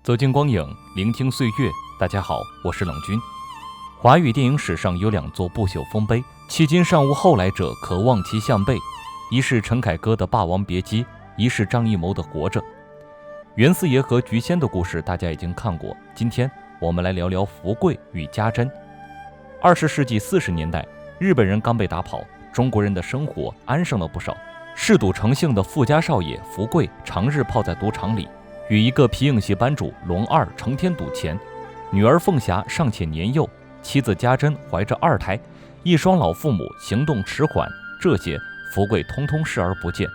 走进光影，聆听岁月。大家好，我是冷军。华语电影史上有两座不朽丰碑，迄今尚无后来者可望其项背。一是陈凯歌的《霸王别姬》，一是张艺谋的《活着》。袁四爷和菊仙的故事大家已经看过，今天我们来聊聊福贵与家珍。20世纪40年代，日本人刚被打跑，中国人的生活安生了不少。嗜赌成性的富家少爷福贵常日泡在赌场里，与一个皮影戏班主龙二成天赌钱。女儿凤霞尚且年幼，妻子家珍怀着2胎，一双老父母行动迟缓，这些福贵通通视而不见。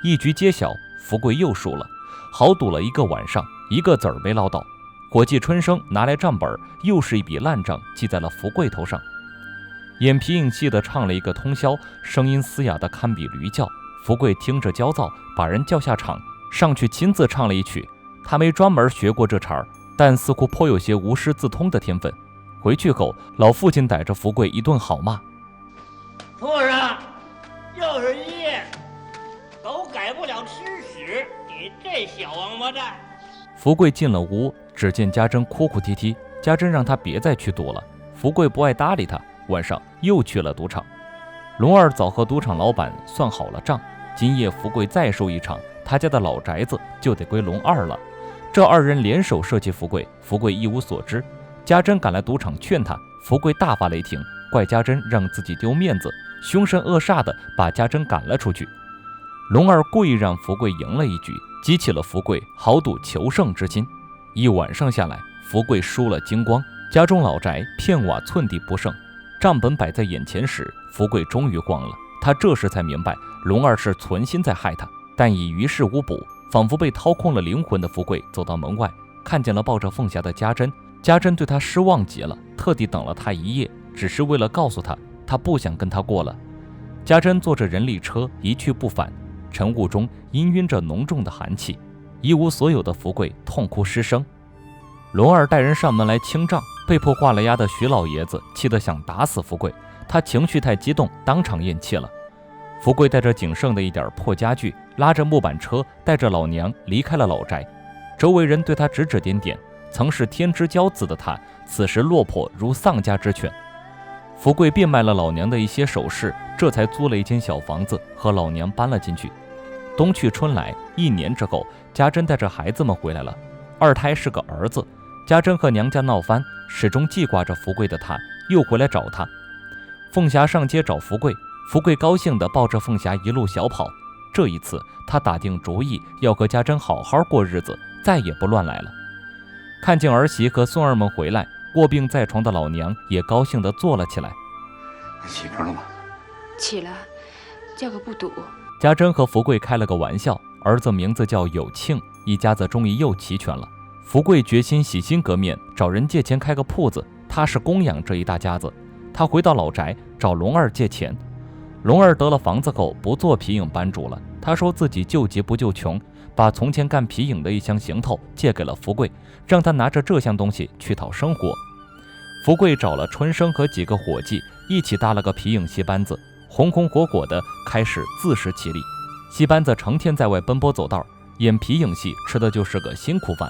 一局揭晓，福贵又输了，豪赌了一个晚上，一个子儿没捞到。伙计春生拿来账本，又是一笔烂账记在了福贵头上。演皮影戏的唱了一个通宵，声音嘶哑的堪比驴叫。福贵听着焦躁，把人叫下场，上去亲自唱了一曲。他没专门学过这茬儿，但似乎颇有些无师自通的天分。回去后，老父亲逮着福贵一顿好骂：畜生，又是一夜，狗改不了吃屎，你这小王八蛋！福贵进了屋，只见家珍哭哭啼啼，家珍让他别再去赌了。福贵不爱搭理他，晚上又去了赌场。龙二早和赌场老板算好了账，今夜福贵再输一场，他家的老宅子就得归龙二了。这2人联手设计福贵，福贵一无所知。家珍赶来赌场劝他，福贵大发雷霆，怪家珍让自己丢面子，凶神恶煞地把家珍赶了出去。龙二故意让福贵赢了一局，激起了福贵豪赌求胜之心。一晚上下来，福贵输了精光，家中老宅片瓦寸地不剩。账本摆在眼前时，福贵终于慌了。他这时才明白，龙二是存心在害他，但已于事无补。仿佛被掏空了灵魂的福贵走到门外，看见了抱着凤霞的家珍。家珍对他失望极了，特地等了他一夜，只是为了告诉他，他不想跟他过了。家珍坐着人力车一去不返，晨雾中氤氲着浓重的寒气。一无所有的福贵痛哭失声。龙二带人上门来清账，被迫画了押的徐老爷子气得想打死福贵，他情绪太激动，当场咽气了。福贵带着仅剩的一点破家具，拉着木板车，带着老娘离开了老宅。周围人对他指指点点，曾是天之骄子的他，此时落魄如丧家之犬。福贵变卖了老娘的一些首饰，这才租了一间小房子，和老娘搬了进去。冬去春来，1年之后，家珍带着孩子们回来了，2胎是个儿子。家珍和娘家闹翻，始终记挂着福贵的他又回来找他。凤霞上街找福贵，福贵高兴地抱着凤霞一路小跑。这一次他打定主意要和家珍好好过日子，再也不乱来了。看见儿媳和孙儿们回来，卧病在床的老娘也高兴地坐了起来。起名了吗？起了，叫个不赌。家珍和福贵开了个玩笑，儿子名字叫有庆，一家子终于又齐全了。福贵决心洗心革面，找人借钱开个铺子，他是供养这一大家子。他回到老宅找龙二借钱。龙二得了房子后不做皮影班主了，他说自己救急不救穷，把从前干皮影的一箱行头借给了福贵，让他拿着这项东西去讨生活。福贵找了春生和几个伙计一起搭了个皮影戏班子，红红火火的开始自食其力。戏班子成天在外奔波走道，演皮影戏吃的就是个辛苦饭。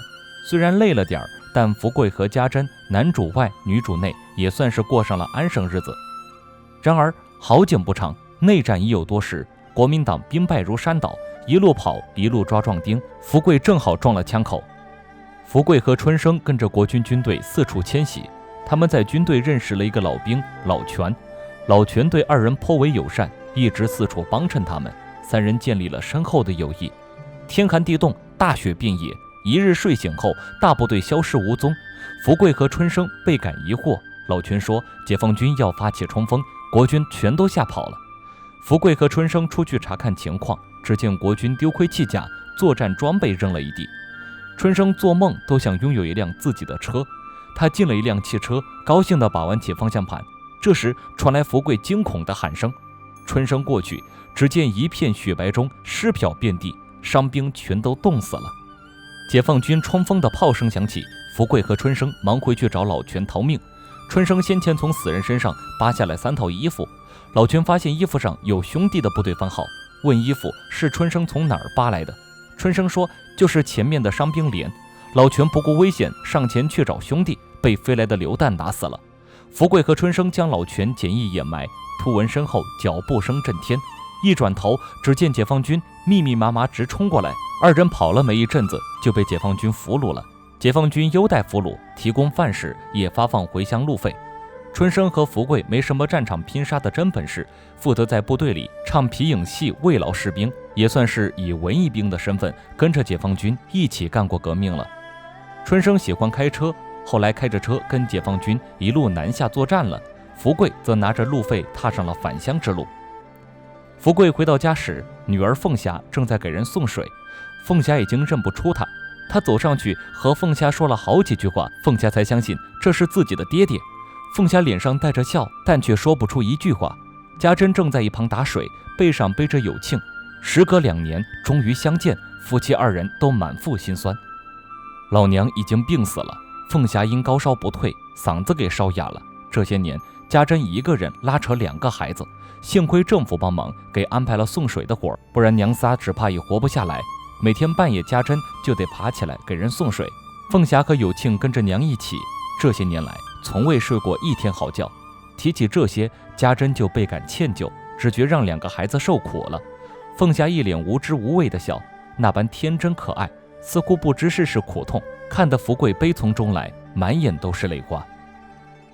虽然累了点儿，但福贵和家珍男主外女主内，也算是过上了安生日子。然而好景不长，内战已有多时，国民党兵败如山倒，一路跑一路抓壮丁，福贵正好撞了枪口。福贵和春生跟着国军军队四处迁徙，他们在军队认识了一个老兵老全。老全对2人颇为友善，一直四处帮衬他们，3人建立了深厚的友谊。天寒地冻，大雪遍野，一日睡醒后，大部队消失无踪。福贵和春生倍感疑惑，老全说解放军要发起冲锋，国军全都吓跑了。福贵和春生出去查看情况，只见国军丢盔弃甲，作战装备扔了一地。春生做梦都想拥有一辆自己的车，他进了一辆汽车，高兴地把玩起方向盘。这时传来福贵惊恐的喊声，春生过去，只见一片雪白中尸漂遍地，伤兵全都冻死了。解放军冲锋的炮声响起，福贵和春生忙回去找老全逃命。春生先前从死人身上扒下来3套衣服，老全发现衣服上有兄弟的部队番号，问衣服是春生从哪儿扒来的。春生说就是前面的伤兵连。老全不顾危险上前去找兄弟，被飞来的榴弹打死了。福贵和春生将老全简易掩埋，突闻身后脚步声震天，一转头，只见解放军密密麻麻直冲过来，二人跑了没一阵子就被解放军俘虏了。解放军优待俘虏，提供饭食，也发放回乡路费。春生和福贵没什么战场拼杀的真本事，负责在部队里唱皮影戏慰劳士兵，也算是以文艺兵的身份跟着解放军一起干过革命了。春生喜欢开车，后来开着车跟解放军一路南下作战了，福贵则拿着路费踏上了返乡之路。福贵回到家时，女儿凤霞正在给人送水，凤霞已经认不出他，他走上去和凤霞说了好几句话，凤霞才相信这是自己的爹爹。凤霞脸上带着笑，但却说不出一句话。家珍正在一旁打水，背上背着有庆，时隔2年终于相见，夫妻二人都满腹心酸。老娘已经病死了，凤霞因高烧不退，嗓子给烧哑了。这些年家珍一个人拉扯2个孩子，幸亏政府帮忙给安排了送水的活，不然娘仨只怕也活不下来。每天半夜家珍就得爬起来给人送水，凤霞和有庆跟着娘一起，这些年来从未睡过一天好觉。提起这些，家珍就倍感歉疚，只觉让2个孩子受苦了。凤霞一脸无知无畏的笑，那般天真可爱，似乎不知世事苦痛，看得福贵悲从中来，满眼都是泪花。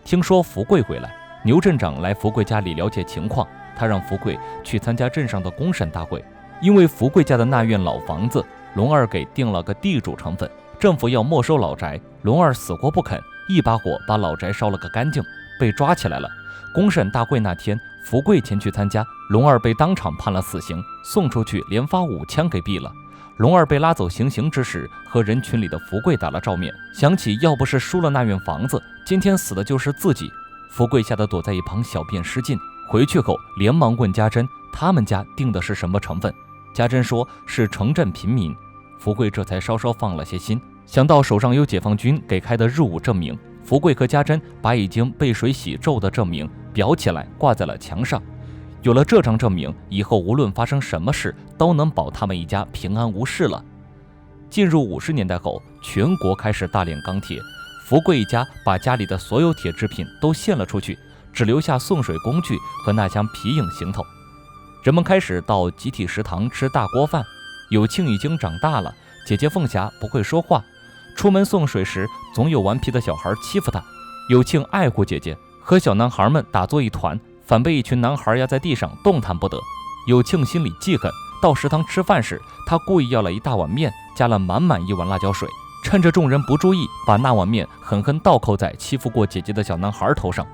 听说福贵回来，牛镇长来福贵家里了解情况，他让福贵去参加镇上的公审大会。因为福贵家的那院老房子，龙二给定了个地主成分，政府要没收老宅，龙二死活不肯，一把火把老宅烧了个干净，被抓起来了。公审大会那天，福贵前去参加，龙二被当场判了死刑，送出去连发5枪给毙了。龙二被拉走行刑之时，和人群里的福贵打了照面，想起要不是输了那院房子，今天死的就是自己。福贵吓得躲在一旁小便失禁，回去后连忙问家珍他们家定的是什么成分，家珍说是城镇平民。福贵这才稍稍放了些心，想到手上有解放军给开的入伍证明，福贵和家珍把已经被水洗皱的证明裱起来挂在了墙上。有了这张证明，以后无论发生什么事都能保他们一家平安无事了。进入50年代后，全国开始大炼钢铁，福贵一家把家里的所有铁制品都献了出去，只留下送水工具和那箱皮影行头。人们开始到集体食堂吃大锅饭。有庆已经长大了，姐姐凤霞不会说话，出门送水时总有顽皮的小孩欺负她。有庆爱护姐姐，和小男孩们打作一团，反被一群男孩压在地上动弹不得。有庆心里记恨，到食堂吃饭时，他故意要了一大碗面，加了满满1碗辣椒水，趁着众人不注意，把那碗面狠狠倒扣在欺负过姐姐的小男孩头上。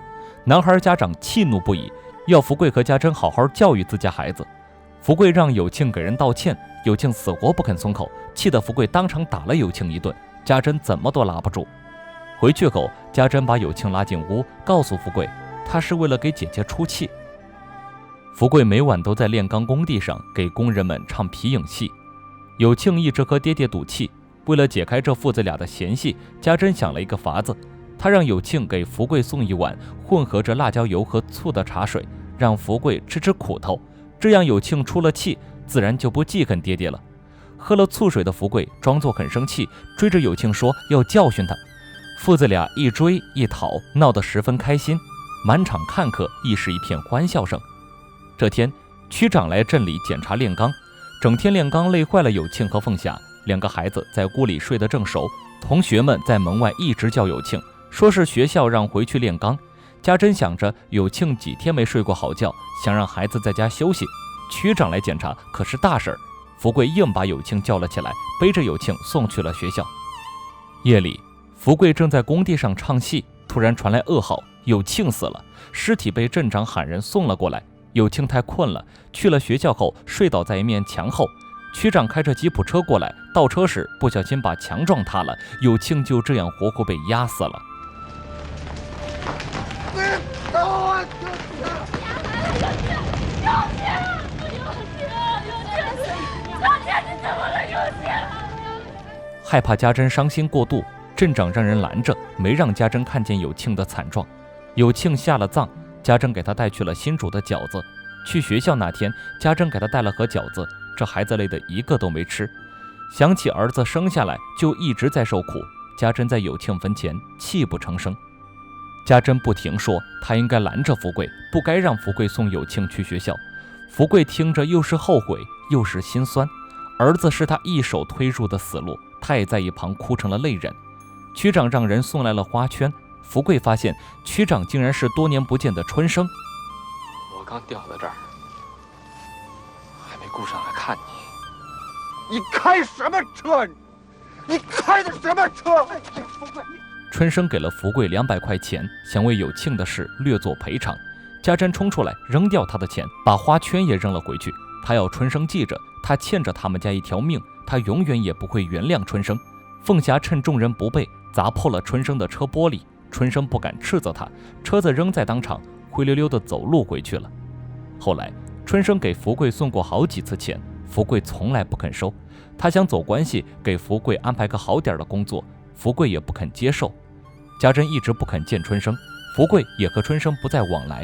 男孩家长气怒不已，要福贵和家珍好好教育自家孩子。福贵让有庆给人道歉，有庆死活不肯松口，气得福贵当场打了有庆一顿，家珍怎么都拉不住。回去后，家珍把有庆拉进屋，告诉福贵，他是为了给姐姐出气。福贵每晚都在炼钢工地上给工人们唱皮影戏。有庆一直和爹爹赌气，为了解开这父子俩的嫌隙，家珍想了一个法子，他让有庆给福贵送一碗混合着辣椒油和醋的茶水，让福贵吃吃苦头，这样有庆出了气，自然就不记恨爹爹了。喝了醋水的福贵装作很生气，追着有庆说要教训他。父子俩一追一讨，闹得十分开心，满场看客亦是一片欢笑声。这天，区长来镇里检查炼钢，整天炼钢累坏了有庆和凤霞，2个孩子在屋里睡得正熟，同学们在门外一直叫有庆，说是学校让回去炼钢。家珍想着有庆几天没睡过好觉，想让孩子在家休息。区长来检查可是大事儿，福贵硬把有庆叫了起来，背着有庆送去了学校。夜里，福贵正在工地上唱戏，突然传来噩耗，有庆死了，尸体被镇长喊人送了过来。有庆太困了，去了学校后睡倒在一面墙后。区长开着吉普车过来，倒车时不小心把墙撞塌了，有庆就这样活活被压死了。害怕家珍伤心过度，镇长让人拦着，没让家珍看见有庆的惨状。有庆下了葬，家珍给他带去了新煮的饺子。去学校那天，家珍给他带了盒饺子，这孩子累得一个都没吃。想起儿子生下来就一直在受苦，家珍在有庆坟前泣不成声。家珍不停说她应该拦着福贵，不该让福贵送有庆去学校。福贵听着又是后悔又是心酸，儿子是他一手推入的死路，他也在一旁哭成了泪人。区长让人送来了花圈，福贵发现区长竟然是多年不见的春生。我刚掉在这儿，还没顾上来看你。你开什么车？你开的什么车？福贵！春生给了福贵200块钱，想为有庆的事略作赔偿。家珍冲出来扔掉他的钱，把花圈也扔了回去。他要春生记着，他欠着他们家一条命，他永远也不会原谅春生。凤霞趁众人不备，砸破了春生的车玻璃。春生不敢斥责他，车子扔在当场，灰溜溜地走路回去了。后来，春生给福贵送过好几次钱，福贵从来不肯收。他想走关系，给福贵安排个好点的工作，福贵也不肯接受。家珍一直不肯见春生，福贵也和春生不再往来。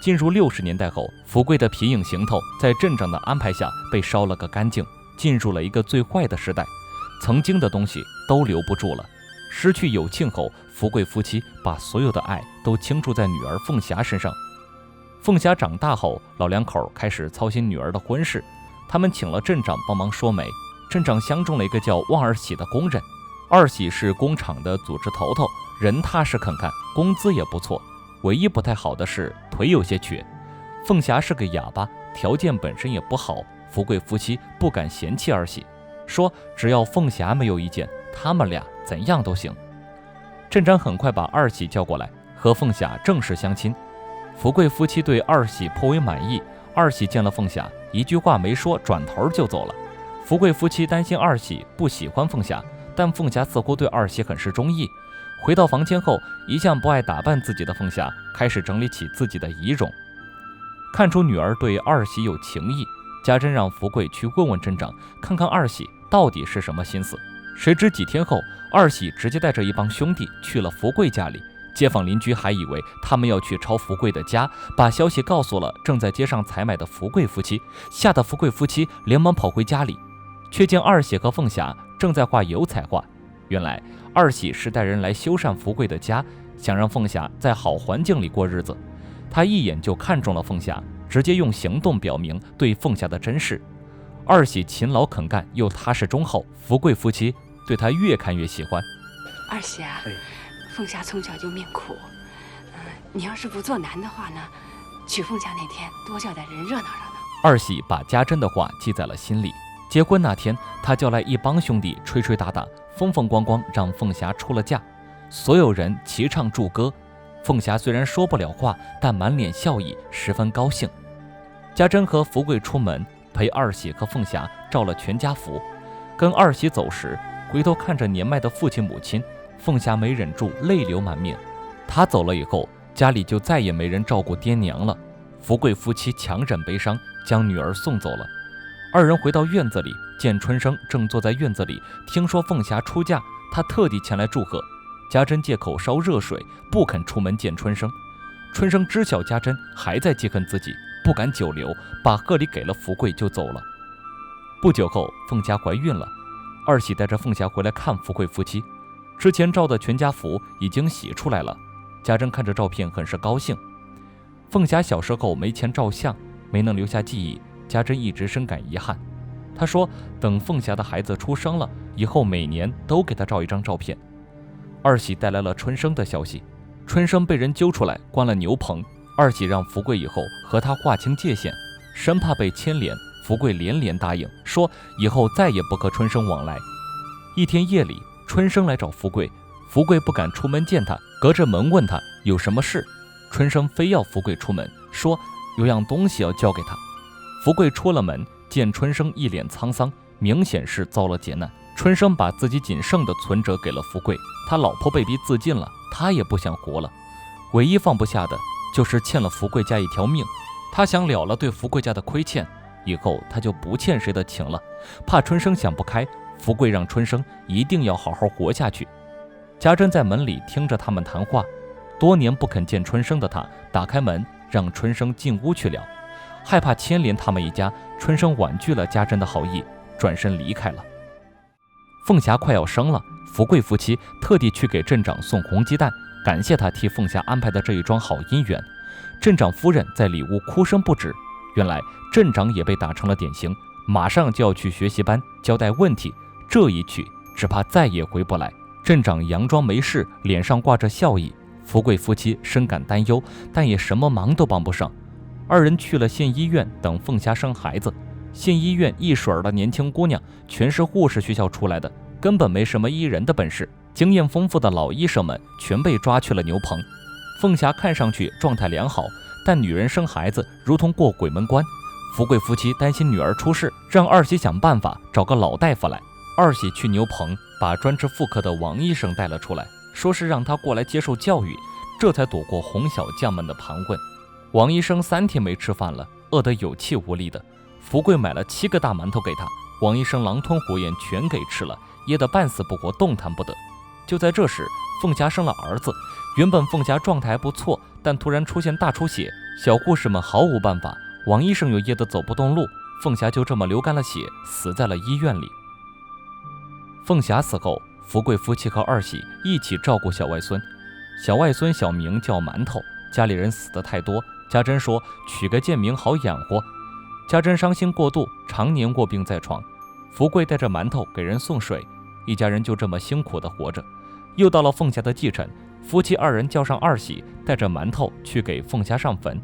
进入60年代后，福贵的皮影行头在镇长的安排下被烧了个干净，进入了一个最坏的时代。曾经的东西都留不住了。失去有庆后，福贵夫妻把所有的爱都倾注在女儿凤霞身上。凤霞长大后，老两口开始操心女儿的婚事，他们请了镇长帮忙说媒。镇长相中了一个叫汪二喜的工人，二喜是工厂的组织头头，人踏实肯干，工资也不错。唯一不太好的是腿有些瘸。凤霞是个哑巴，条件本身也不好，福贵夫妻不敢嫌弃二喜，说只要凤霞没有意见，他们俩怎样都行。镇长很快把二喜叫过来，和凤霞正式相亲。福贵夫妻对二喜颇为满意，二喜见了凤霞，一句话没说，转头就走了。福贵夫妻担心二喜不喜欢凤霞，但凤霞似乎对二喜很是中意。回到房间后，一向不爱打扮自己的凤霞开始整理起自己的仪容。看出女儿对二喜有情意，家珍让福贵去问问镇长，看看二喜到底是什么心思。谁知几天后，二喜直接带着一帮兄弟去了福贵家里，街坊邻居还以为他们要去抄福贵的家，把消息告诉了正在街上采买的福贵夫妻，吓得福贵夫妻连忙跑回家里，却见二喜和凤霞正在画油彩画。原来二喜是带人来修缮福贵的家，想让凤霞在好环境里过日子。他一眼就看中了凤霞，直接用行动表明对凤霞的珍视。二喜勤劳肯干又踏实忠厚，福贵夫妻对他越看越喜欢。二喜啊，凤霞从小就命苦，你要是不做难的话呢，娶凤霞那天多叫点人热闹热闹。二喜把家珍的话记在了心里。结婚那天，他叫来一帮兄弟，吹吹打打，风风光光让凤霞出了嫁。所有人齐唱祝歌，凤霞虽然说不了话，但满脸笑意，十分高兴。家珍和福贵出门，陪二喜和凤霞照了全家福。跟二喜走时，回头看着年迈的父亲母亲，凤霞没忍住泪流满面。他走了以后，家里就再也没人照顾爹娘了。福贵夫妻强忍悲伤，将女儿送走了。二人回到院子里，见春生正坐在院子里，听说凤霞出嫁，他特地前来祝贺。家珍借口烧热水，不肯出门见春生。春生知晓家珍还在记恨自己，不敢久留，把贺礼给了福贵就走了。不久后，凤霞怀孕了，二喜带着凤霞回来看福贵夫妻。之前照的全家福已经洗出来了，家珍看着照片很是高兴。凤霞小时候没钱照相，没能留下记忆，家珍一直深感遗憾。她说等凤霞的孩子出生了以后，每年都给她照一张照片。二喜带来了春生的消息，春生被人揪出来关了牛棚，二喜让福贵以后和他划清界限，生怕被牵连。福贵连连答应，说以后再也不和春生往来。一天夜里，春生来找福贵，福贵不敢出门见他，隔着门问他有什么事。春生非要福贵出门，说有样东西要交给他。福贵出了门，见春生一脸沧桑，明显是遭了劫难。春生把自己仅剩的存折给了福贵，他老婆被逼自尽了，他也不想活了，唯一放不下的就是欠了福贵家一条命。他想了了对福贵家的亏欠，以后他就不欠谁的情了。怕春生想不开，福贵让春生一定要好好活下去。家珍在门里听着他们谈话，多年不肯见春生的他打开门让春生进屋去聊，害怕牵连他们一家，春生婉拒了家珍的好意，转身离开了。凤霞快要生了，福贵夫妻特地去给镇长送红鸡蛋，感谢他替凤霞安排的这一桩好姻缘。镇长夫人在里屋哭声不止，原来镇长也被打成了典型，马上就要去学习班交代问题，这一去只怕再也回不来。镇长佯装没事，脸上挂着笑意。福贵夫妻深感担忧，但也什么忙都帮不上。二人去了县医院等凤霞生孩子。县医院一水儿的年轻姑娘，全是护士学校出来的，根本没什么医人的本事。经验丰富的老医生们全被抓去了牛棚。凤霞看上去状态良好，但女人生孩子如同过鬼门关。福贵夫妻担心女儿出事，让二喜想办法找个老大夫来。二喜去牛棚，把专治妇科的王医生带了出来，说是让他过来接受教育，这才躲过红小将们的盘问。王医生3天没吃饭了，饿得有气无力的。福贵买了7个大馒头给他，王医生狼吞虎咽全给吃了，噎得半死不活，动弹不得。就在这时，凤霞生了儿子。原本凤霞状态还不错，但突然出现大出血，小护士们毫无办法，王医生又噎得走不动路，凤霞就这么流干了血，死在了医院里。凤霞死后，福贵夫妻和二喜一起照顾小外孙。小外孙小名叫馒头，家里人死得太多，家珍说取个贱名好养活。家珍伤心过度，常年卧病在床。福贵带着馒头给人送水，一家人就这么辛苦地活着。又到了凤霞的忌辰，夫妻2人叫上二喜，带着馒头去给凤霞上坟。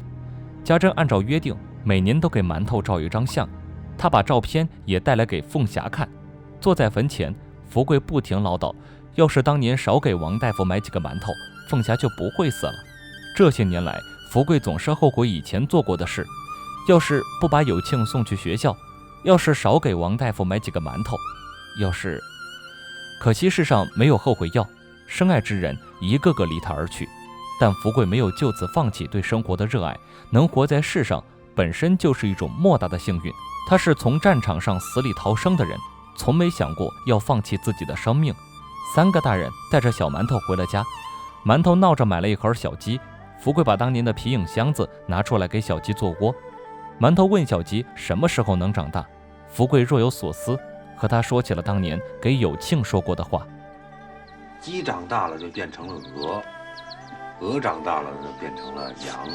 家珍按照约定，每年都给馒头照一张相，他把照片也带来给凤霞看。坐在坟前，福贵不停唠叨，要是当年少给王大夫买几个馒头，凤霞就不会死了。这些年来，福贵总是后悔以前做过的事，要是不把有庆送去学校，要是少给王大夫买几个馒头，要是……可惜世上没有后悔药，深爱之人一个个离他而去。但福贵没有就此放弃对生活的热爱，能活在世上本身就是一种莫大的幸运。他是从战场上死里逃生的人，从没想过要放弃自己的生命。3个大人带着小馒头回了家，馒头闹着买了一盒小鸡，福贵把当年的皮影箱子拿出来给小鸡做窝。馒头问小鸡什么时候能长大，福贵若有所思，和他说起了当年给有庆说过的话。鸡长大了就变成了鹅，鹅长大了就变成了羊，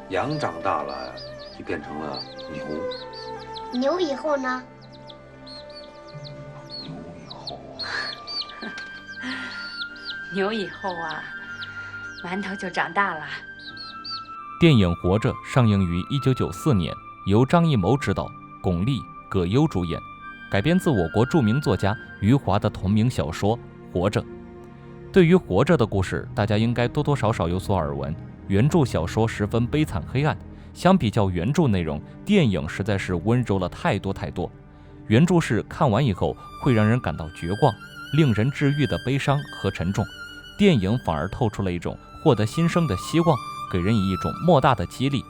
羊长大了就变成了牛，牛以后呢？牛以后啊，馒头就长大了。电影《活着》上映于1994年，由张艺谋执导，巩俐、葛优主演，改编自我国著名作家余华的同名小说《活着》。对于《活着》的故事，大家应该多多少少有所耳闻。原著小说十分悲惨黑暗，相比较原著内容，电影实在是温柔了太多太多。原著是看完以后会让人感到绝望，令人治愈的悲伤和沉重，电影反而透出了一种获得新生的希望，给人以一种莫大的激励。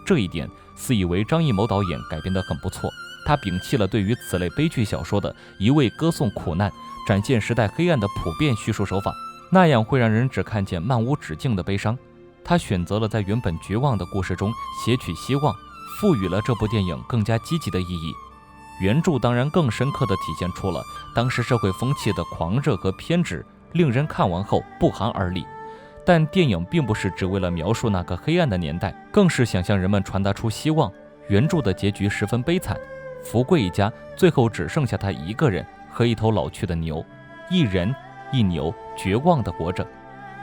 这一点自以为张艺谋导演改编得很不错，他摒弃了对于此类悲剧小说的一味歌颂苦难，展现时代黑暗的普遍叙述手法，那样会让人只看见漫无止境的悲伤。他选择了在原本绝望的故事中撷取希望，赋予了这部电影更加积极的意义。原著当然更深刻地体现出了当时社会风气的狂热和偏执，令人看完后不寒而栗。但电影并不是只为了描述那个黑暗的年代，更是想向人们传达出希望。原著的结局十分悲惨，福贵一家最后只剩下他一个人和一头老去的牛，一人一牛绝望地活着。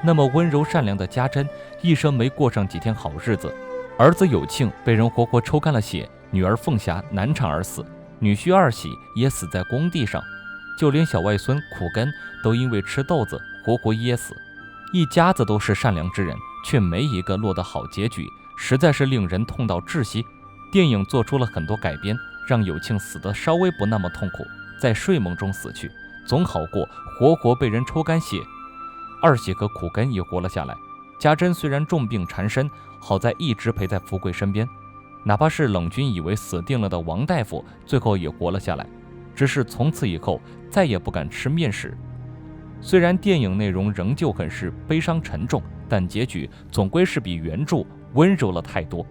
那么温柔善良的家珍一生没过上几天好日子，儿子有庆被人活活抽干了血，女儿凤霞难产而死，女婿二喜也死在工地上，就连小外孙苦根都因为吃豆子活活噎死。一家子都是善良之人，却没一个落得好结局，实在是令人痛到窒息。电影做出了很多改编，让有庆死得稍微不那么痛苦，在睡梦中死去，总好过活活被人抽干血。二喜和苦根也活了下来，家珍虽然重病缠身，好在一直陪在福贵身边，哪怕是冷军以为死定了的王大夫，最后也活了下来，只是从此以后再也不敢吃面食。虽然电影内容仍旧很是悲伤沉重，但结局总归是比原著温柔了太多。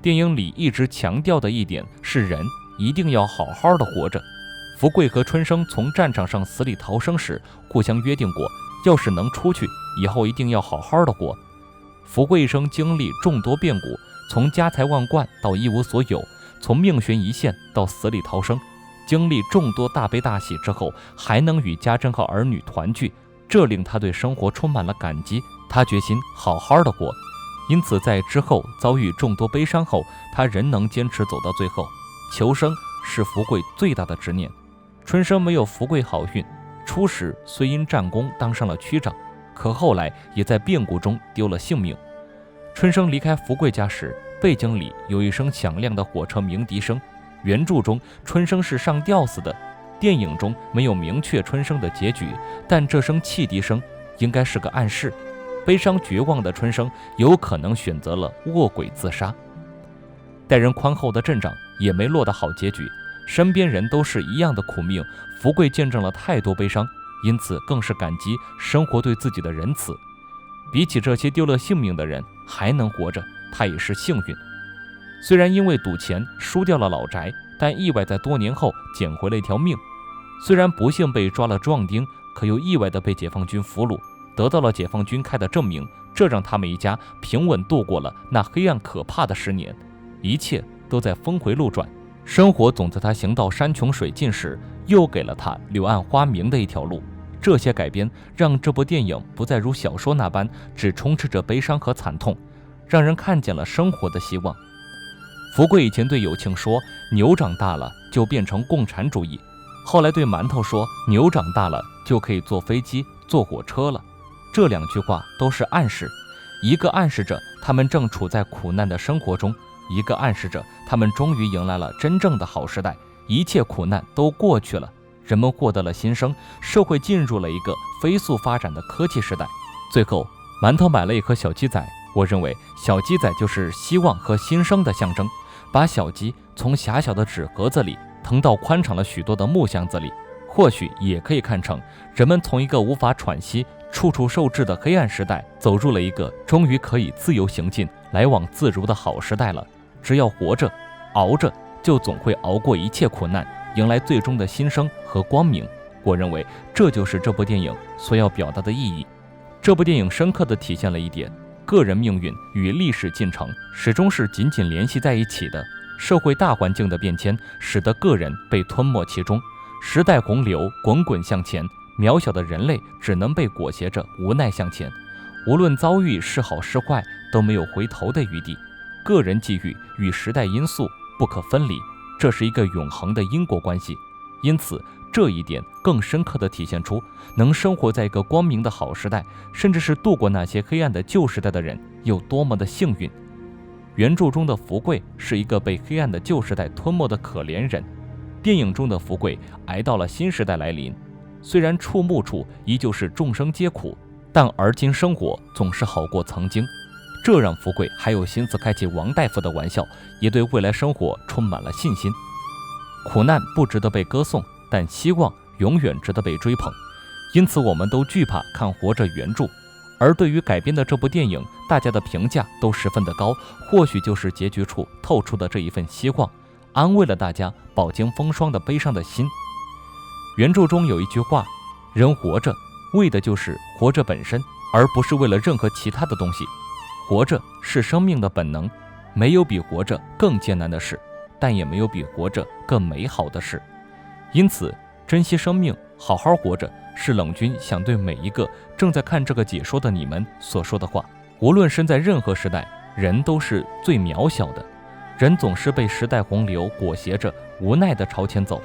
电影里一直强调的一点是人一定要好好的活着。福贵和春生从战场上死里逃生时，互相约定过，要是能出去，以后一定要好好的过。福贵一生经历众多变故，从家财万贯到一无所有，从命悬一线到死里逃生，经历众多大悲大喜之后，还能与家珍和儿女团聚，这令他对生活充满了感激。他决心好好的过，因此在之后遭遇众多悲伤后，他仍能坚持走到最后。求生是福贵最大的执念。春生没有福贵好运，初时虽因战功当上了区长，可后来也在变故中丢了性命。春生离开福贵家时，背景里有一声响亮的火车鸣笛声。原著中春生是上吊死的，电影中没有明确春生的结局，但这声汽笛声应该是个暗示。悲伤绝望的春生有可能选择了卧轨自杀。待人宽厚的镇长也没落得好结局，身边人都是一样的苦命。福贵见证了太多悲伤，因此更是感激生活对自己的仁慈。比起这些丢了性命的人还能活着，他也是幸运。虽然因为赌钱输掉了老宅，但意外在多年后捡回了一条命。虽然不幸被抓了壮丁，可又意外地被解放军俘虏，得到了解放军开的证明，这让他们一家平稳度过了那黑暗可怕的10年。一切都在峰回路转，生活总在他行到山穷水尽时，又给了他柳暗花明的一条路。这些改编让这部电影不再如小说那般只充斥着悲伤和惨痛，让人看见了生活的希望。福贵以前对有庆说牛长大了就变成共产主义，后来对馒头说牛长大了就可以坐飞机坐火车了。这2句话都是暗示，一个暗示着他们正处在苦难的生活中，一个暗示着他们终于迎来了真正的好时代，一切苦难都过去了，人们获得了新生，社会进入了一个飞速发展的科技时代。最后，馒头买了一颗小鸡仔，我认为小鸡仔就是希望和新生的象征，把小鸡从狭小的纸盒子里腾到宽敞了许多的木箱子里，或许也可以看成人们从一个无法喘息、处处受制的黑暗时代，走入了一个终于可以自由行进、来往自如的好时代了。只要活着、熬着，就总会熬过一切苦难，迎来最终的新生和光明。我认为这就是这部电影所要表达的意义。这部电影深刻地体现了一点：个人命运与历史进程始终是紧紧联系在一起的。社会大环境的变迁使得个人被吞没其中，时代洪流滚滚向前，渺小的人类只能被裹挟着无奈向前。无论遭遇是好是坏，都没有回头的余地。个人际遇与时代因素不可分离，这是一个永恒的因果关系。因此，这一点更深刻地体现出能生活在一个光明的好时代，甚至是度过那些黑暗的旧时代的人有多么的幸运。原著中的福贵是一个被黑暗的旧时代吞没的可怜人，电影中的福贵挨到了新时代来临。虽然触目处依旧是众生皆苦，但而今生活总是好过曾经，这让福贵还有心思开起王大夫的玩笑，也对未来生活充满了信心。苦难不值得被歌颂，但希望永远值得被追捧。因此我们都惧怕看《活着》原著，而对于改编的这部电影，大家的评价都十分的高，或许就是结局处透出的这一份希望，安慰了大家饱经风霜的悲伤的心。原著中有一句话，人活着为的就是活着本身，而不是为了任何其他的东西。活着是生命的本能，没有比活着更艰难的事，但也没有比活着更美好的事。因此，珍惜生命，好好活着，是冷军想对每一个正在看这个解说的你们所说的话。无论身在任何时代，人都是最渺小的，人总是被时代洪流裹挟着，无奈地朝前走。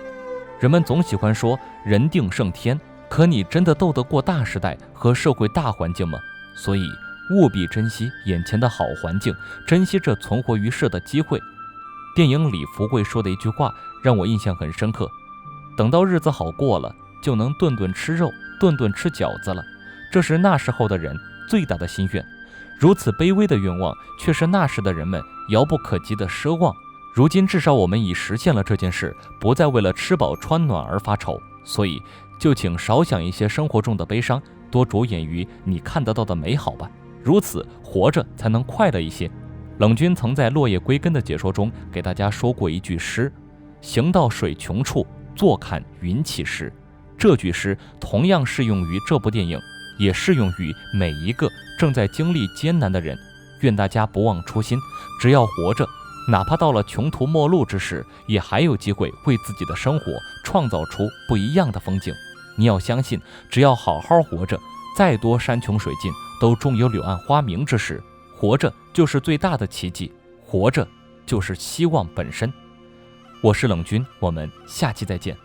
人们总喜欢说人定胜天，可你真的斗得过大时代和社会大环境吗？所以务必珍惜眼前的好环境，珍惜这存活于世的机会。电影里福贵说的一句话让我印象很深刻，等到日子好过了，就能顿顿吃肉，顿顿吃饺子了。这是那时候的人最大的心愿，如此卑微的愿望，却是那时的人们遥不可及的奢望。如今至少我们已实现了这件事，不再为了吃饱穿暖而发愁。所以就请少想一些生活中的悲伤，多着眼于你看得到的美好吧，如此活着才能快乐一些。冷军曾在落叶归根的解说中给大家说过一句诗：行到水穷处，坐看云起时。这句诗同样适用于这部电影，也适用于每一个正在经历艰难的人。愿大家不忘初心，只要活着，哪怕到了穷途末路之时，也还有机会为自己的生活创造出不一样的风景。你要相信，只要好好活着，再多山穷水尽都终有柳暗花明之时。活着就是最大的奇迹，活着就是希望本身。我是冷军，我们下期再见。